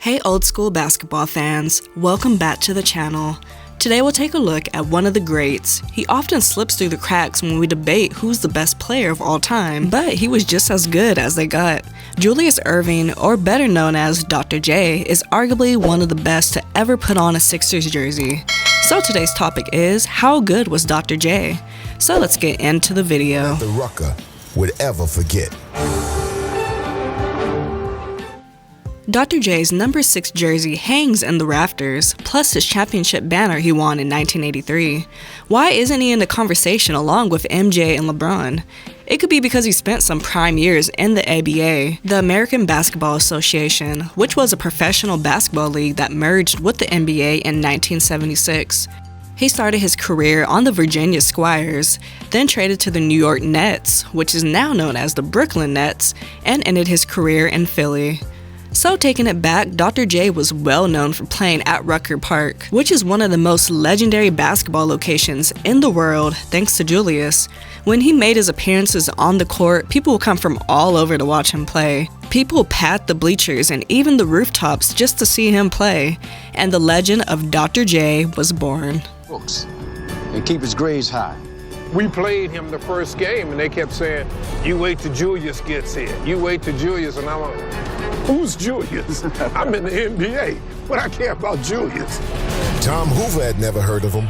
Hey old school basketball fans, welcome back to the channel. Today we'll take a look at one of the greats. He often slips through the cracks when we debate who's the best player of all time, but he was just as good as they got. Julius Erving, or better known as Dr. J, is arguably one of the best to ever put on a Sixers jersey. So today's topic is, how good was Dr. J? So let's get into the video. The Rucker would ever forget. Dr. J's number 6 jersey hangs in the rafters, plus his championship banner he won in 1983. Why isn't he in the conversation along with MJ and LeBron? It could be because he spent some prime years in the ABA, the American Basketball Association, which was a professional basketball league that merged with the NBA in 1976. He started his career on the Virginia Squires, then traded to the New York Nets, which is now known as the Brooklyn Nets, and ended his career in Philly. So taking it back, Dr. J was well known for playing at Rucker Park, which is one of the most legendary basketball locations in the world thanks to Julius. When he made his appearances on the court, people would come from all over to watch him play. People packed the bleachers and even the rooftops just to see him play, and the legend of Dr. J was born. Books and keep his grades high. We played him the first game and they kept saying, you wait till Julius gets here. You wait till Julius. And I'm like, who's Julius? I'm in the NBA. What I care about Julius? Tom Hoover had never heard of him.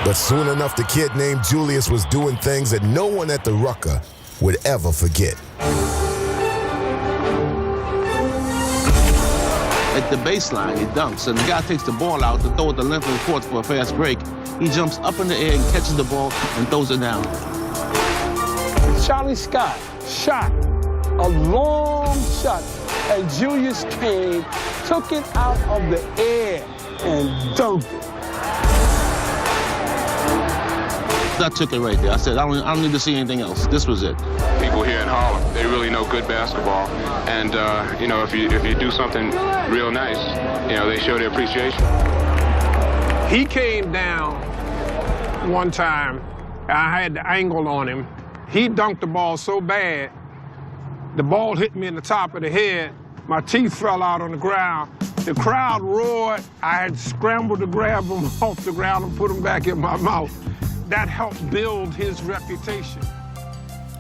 But soon enough, the kid named Julius was doing things that no one at the Rucker would ever forget. At the baseline, he dunks, and the guy takes the ball out to throw it the length of the court for a fast break. He jumps up in the air and catches the ball and throws it down. Charlie Scott shot a long shot, and Julius came, took it out of the air, and dunked it. I took it right there. I said, I don't need to see anything else. This was it. People here in Harlem, they really know good basketball. And, if you do something real nice, they show their appreciation. He came down one time. I had the angle on him. He dunked the ball so bad, the ball hit me in the top of the head. My teeth fell out on the ground. The crowd roared. I had scrambled to grab him off the ground and put him back in my mouth. That helped build his reputation.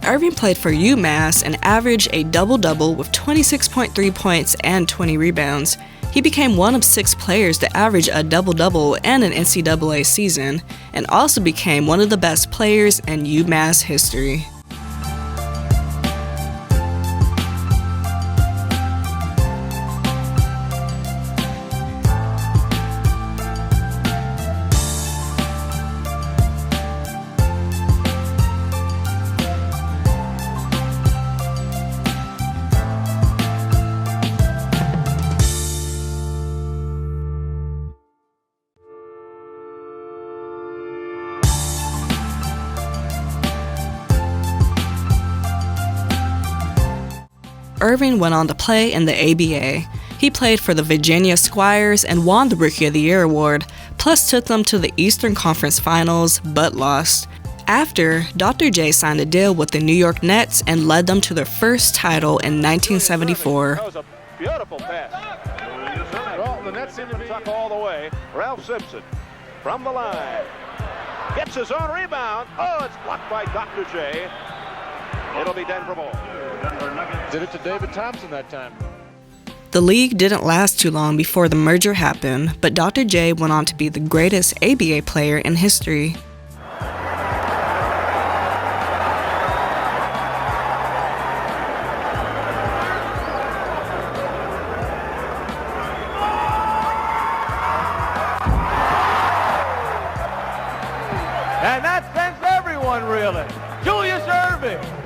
Erving played for UMass and averaged a double-double with 26.3 points and 20 rebounds. He became one of 6 players to average a double-double and an NCAA season, and also became one of the best players in UMass history. Erving went on to play in the ABA. He played for the Virginia Squires and won the Rookie of the Year award, plus took them to the Eastern Conference Finals, but lost. After, Dr. J signed a deal with the New York Nets and led them to their first title in 1974. That was a beautiful pass. Well, the Nets seem to tuck all the way. Ralph Simpson from the line. Gets his own rebound. Oh, it's blocked by Dr. J. It'll be Denver ball. Did it to David Thompson that time. The league didn't last too long before the merger happened, but Dr. J went on to be the greatest ABA player in history. And that sends everyone reeling. Julius Erving.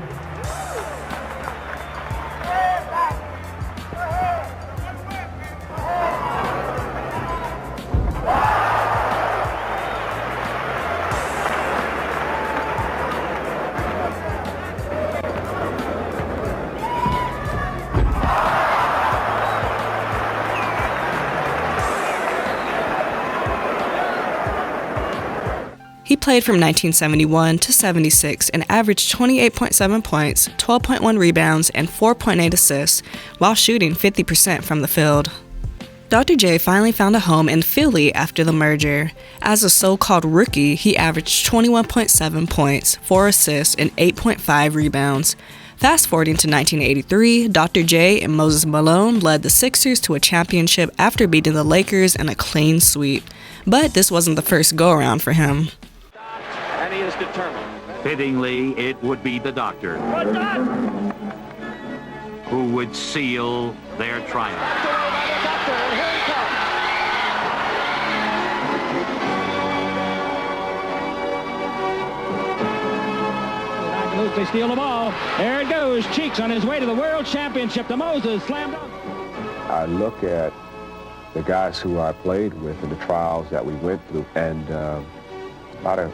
He played from 1971 to 76 and averaged 28.7 points, 12.1 rebounds, and 4.8 assists, while shooting 50% from the field. Dr. J finally found a home in Philly after the merger. As a so-called rookie, he averaged 21.7 points, 4 assists, and 8.5 rebounds. Fast forwarding to 1983, Dr. J and Moses Malone led the Sixers to a championship after beating the Lakers in a clean sweep. But this wasn't the first go-around for him. And he is determined. Fittingly, it would be the doctor who would seal their triumph. They steal the ball. There it goes. Cheeks on his way to the World Championship. The Moses slammed up. I look at the guys who I played with and the trials that we went through, and a lot of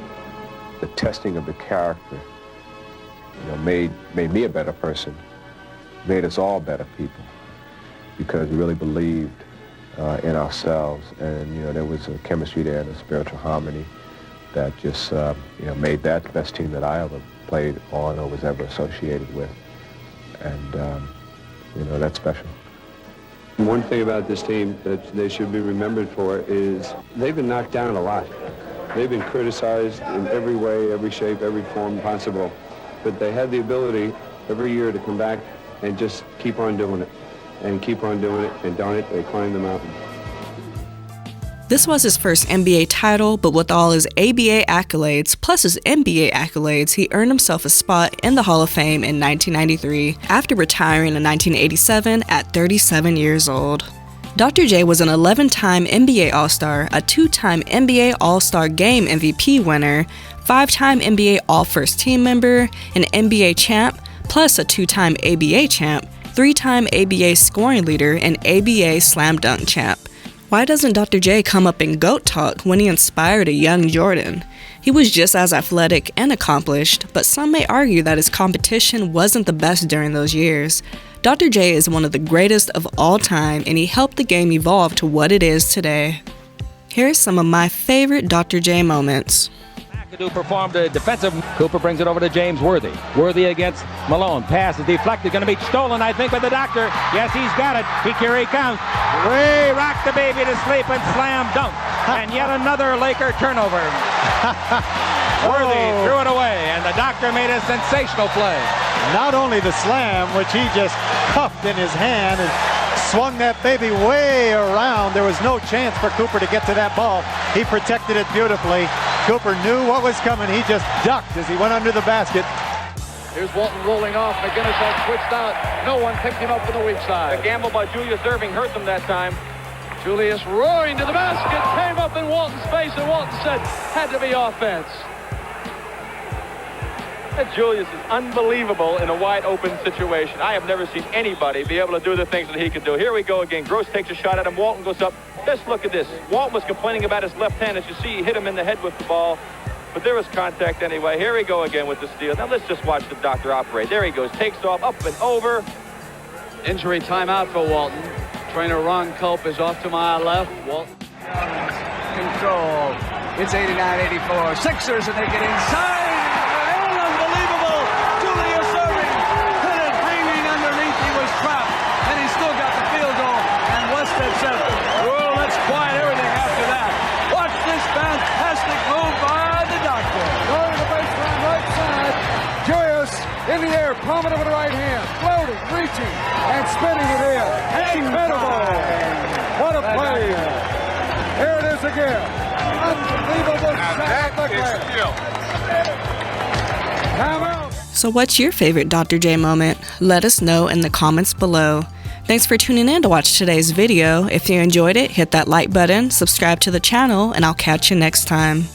the testing of the character, made me a better person, made us all better people, because we really believed in ourselves, and there was a chemistry there and a spiritual harmony that just made that the best team that I ever played on or was ever associated with, and that's special. One thing about this team that they should be remembered for is they've been knocked down a lot. They've been criticized in every way, every shape, every form possible, but they had the ability every year to come back and just keep on doing it, and keep on doing it, and darn it, they climbed the mountain. This was his first NBA title, but with all his ABA accolades plus his NBA accolades, he earned himself a spot in the Hall of Fame in 1993 after retiring in 1987 at 37 years old. Dr. J was an 11-time NBA All-Star, a 2-time NBA All-Star Game MVP winner, 5-time NBA All-First Team member, an NBA champ, plus a 2-time ABA champ, 3-time ABA scoring leader, and ABA slam dunk champ. Why doesn't Dr. J come up in GOAT talk when he inspired a young Jordan? He was just as athletic and accomplished, but some may argue that his competition wasn't the best during those years. Dr. J is one of the greatest of all time, and he helped the game evolve to what it is today. Here's some of my favorite Dr. J moments. McAdoo performed a defensive. Cooper brings it over to James Worthy. Worthy against Malone. Pass is deflected. Going to be stolen, I think, by the doctor. Yes, he's got it. Here he comes. Way rock the baby to sleep and slam dunk. And yet another Laker turnover. Worthy threw it away, and the doctor made a sensational play. Not only the slam, which he just cuffed in his hand and swung that baby way around. There was no chance for Cooper to get to that ball. He protected it beautifully. Cooper knew what was coming. He just ducked as he went under the basket. Here's Walton rolling off. McGinnis has switched out. No one picked him up from the weak side. The gamble by Julius Erving hurt them that time. Julius roaring to the basket, came up in Walton's face, and Walton said, had to be offense. That Julius is unbelievable in a wide open situation. I have never seen anybody be able to do the things that he could do. Here we go again. Gross takes a shot at him. Walton goes up. Just look at this. Walton was complaining about his left hand. As you see, he hit him in the head with the ball. But there was contact anyway. Here we go again with the steal. Now let's just watch the doctor operate. There he goes. Takes off, up and over. Injury timeout for Walton. Trainer Ron Culp is off to my left. Walton. Control. It's 89-84. Sixers, and they get inside. Unbelievable. Julius Erving hit it hanging underneath. He was trapped, and he still got the field goal. And Westhead said, "Well, let's quiet everything after that." Watch this fantastic move by the doctor. Going to the baseline right side. Julius in the air, palming over the right hand, floating, reaching, and spinning it in. Incredible. What a play. Here it is again. Unbelievable shot of the glass. So what's your favorite Dr. J moment? Let us know in the comments below. Thanks for tuning in to watch today's video. If you enjoyed it, hit that like button, subscribe to the channel, and I'll catch you next time.